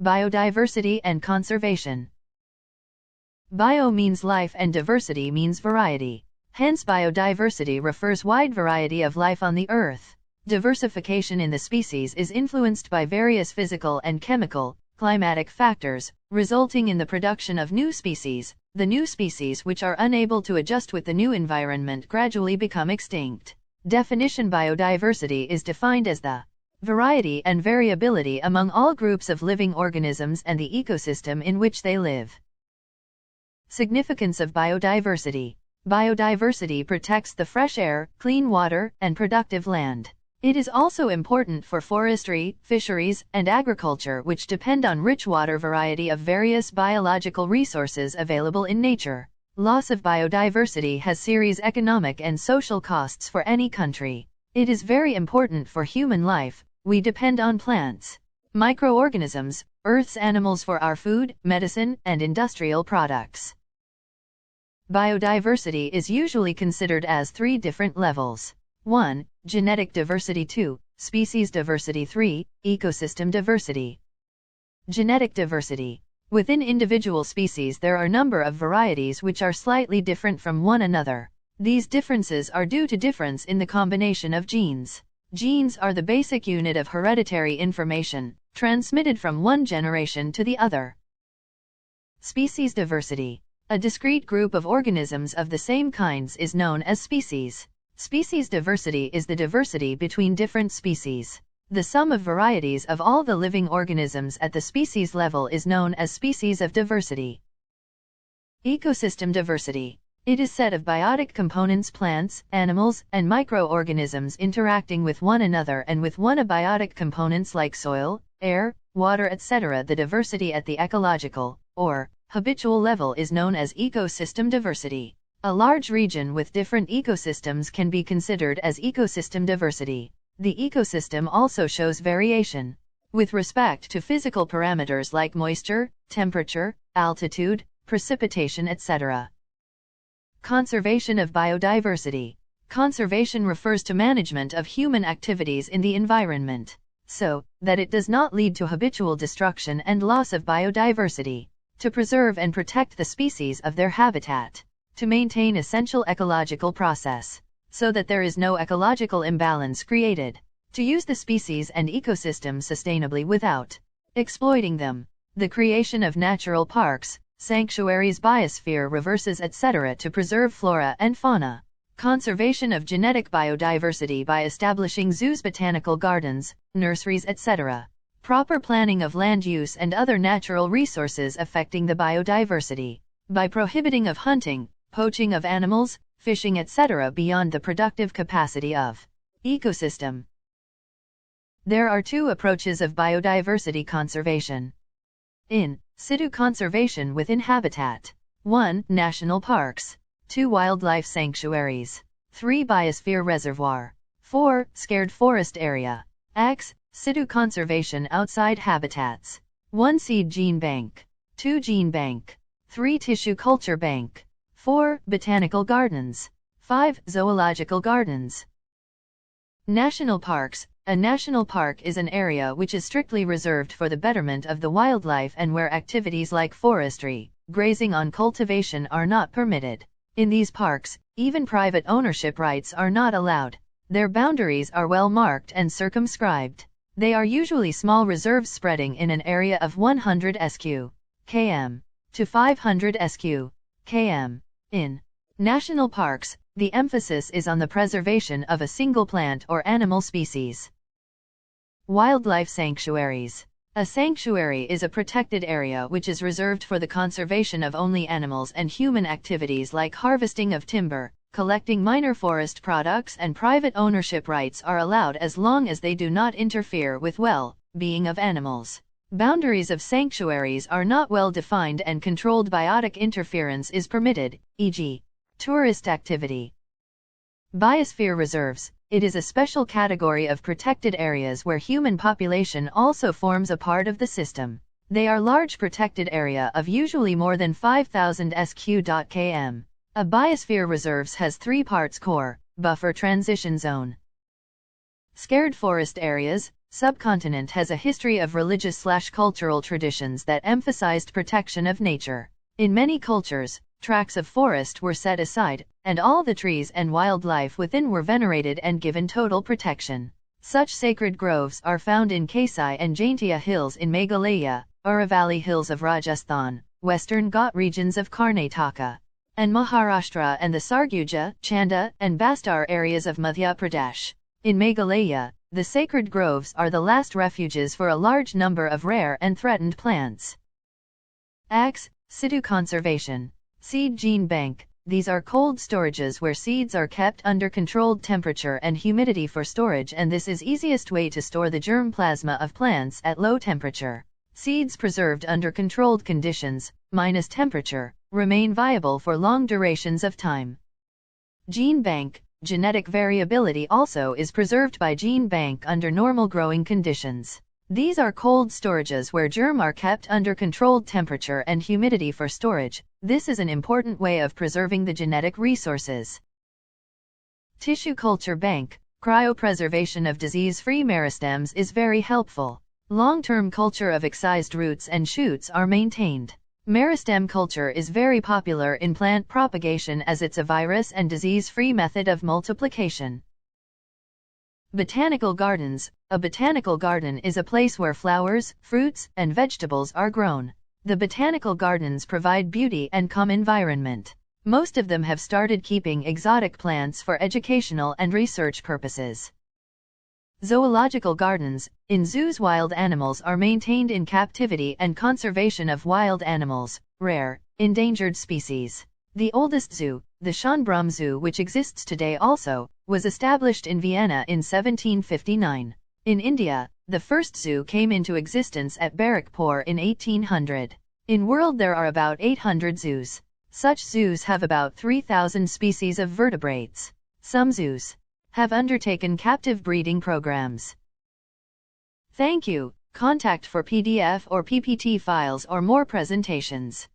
Biodiversity and conservation. Bio means life and diversity means variety. Hence biodiversity refers wide variety of life on the earth. Diversification in the species is influenced by various physical and chemical, climatic factors, resulting in the production of new species. The new species which are unable to adjust with the new environment gradually become extinct. Definition: biodiversity is defined as the variety and variability among all groups of living organisms and the ecosystem in which they live. Significance of biodiversity. Biodiversity protects the fresh air, clean water, and productive land. It is also important for forestry, fisheries, and agriculture, which depend on rich water variety of various biological resources available in nature. Loss of biodiversity has serious economic and social costs for any country. It is very important for human life. We depend on plants, microorganisms, Earth's animals for our food, medicine, and industrial products. Biodiversity is usually considered as 3 different levels. 1. Genetic diversity. 2. Species diversity. 3. Ecosystem diversity. Genetic diversity. Within individual species there are a number of varieties which are slightly different from one another. These differences are due to difference in the combination of genes. Genes are the basic unit of hereditary information, transmitted from one generation to the other. Species diversity. A discrete group of organisms of the same kinds is known as species. Species diversity is the diversity between different species. The sum of varieties of all the living organisms at the species level is known as species of diversity. Ecosystem diversity. It is said of biotic components, plants, animals, and microorganisms interacting with one another and with one abiotic components like soil, air, water, etc. The diversity at the ecological, or habitual level is known as ecosystem diversity. A large region with different ecosystems can be considered as ecosystem diversity. The ecosystem also shows variation with respect to physical parameters like moisture, temperature, altitude, precipitation, etc. Conservation of biodiversity. Conservation refers to management of human activities in the environment, so that it does not lead to habitual destruction and loss of biodiversity, to preserve and protect the species of their habitat, to maintain essential ecological process, so that there is no ecological imbalance created, to use the species and ecosystem sustainably without exploiting them. The creation of natural parks, sanctuaries, biosphere reserves, etc. to preserve flora and fauna. Conservation of genetic biodiversity by establishing zoos, botanical gardens, nurseries, etc. Proper planning of land use and other natural resources affecting the biodiversity, by prohibiting of hunting, poaching of animals, fishing, etc. beyond the productive capacity of ecosystem. There are 2 approaches of biodiversity conservation. In situ conservation within habitat. 1. National parks. 2. Wildlife sanctuaries. 3. Biosphere reservoir. 4. Scared forest area. Ex situ conservation outside habitats. 1. Seed gene bank. 2. Gene bank. 3. Tissue culture bank. 4. Botanical gardens. 5. Zoological gardens. National parks. A national park is an area which is strictly reserved for the betterment of the wildlife and where activities like forestry, grazing on cultivation are not permitted. In these parks, even private ownership rights are not allowed. Their boundaries are well marked and circumscribed. They are usually small reserves spreading in an area of 100 sq.km to 500 sq.km. In national parks, the emphasis is on the preservation of a single plant or animal species. Wildlife sanctuaries. A sanctuary is a protected area which is reserved for the conservation of only animals, and human activities like harvesting of timber, collecting minor forest products, and private ownership rights are allowed as long as they do not interfere with well-being of animals. Boundaries of sanctuaries are not well defined and controlled biotic interference is permitted, e.g., tourist activity. Biosphere reserves. It is a special category of protected areas where human population also forms a part of the system. They are large protected area of usually more than 5,000 sq.km. A biosphere reserves has 3 parts: core, buffer, transition zone. Scared forest areas. subcontinent has a history of religious/cultural traditions that emphasized protection of nature. In many cultures, tracts of forest were set aside, and all the trees and wildlife within were venerated and given total protection. Such sacred groves are found in Kasai and Jaintia Hills in Meghalaya, Aravalli Hills of Rajasthan, Western Ghat regions of Karnataka, and Maharashtra, and the Sarguja, Chanda, and Bastar areas of Madhya Pradesh. In Meghalaya, the sacred groves are the last refuges for a large number of rare and threatened plants. Ex situ conservation. Seed gene bank. These are cold storages where seeds are kept under controlled temperature and humidity for storage, and this is easiest way to store the germ plasma of plants at low temperature. Seeds preserved under controlled conditions, minus temperature, remain viable for long durations of time. Gene bank. Genetic variability also is preserved by gene bank under normal growing conditions. These are cold storages where germ are kept under controlled temperature and humidity for storage. This is an important way of preserving the genetic resources. Tissue culture bank. Cryopreservation of disease-free meristems is very helpful. Long-term culture of excised roots and shoots are maintained. Meristem culture is very popular in plant propagation as it's a virus and disease-free method of multiplication. Botanical gardens. A botanical garden is a place where flowers, fruits, and vegetables are grown. The botanical gardens provide beauty and calm environment. Most of them have started keeping exotic plants for educational and research purposes. Zoological gardens. In zoos, wild animals are maintained in captivity and conservation of wild animals, rare, endangered species. The oldest zoo, the Schönbrunn Zoo, which exists today also, was established in Vienna in 1759. In India, the first zoo came into existence at Barrackpore in 1800. In world there are about 800 zoos. Such zoos have about 3,000 species of vertebrates. Some zoos have undertaken captive breeding programs. Thank you. Contact for PDF or PPT files or more presentations.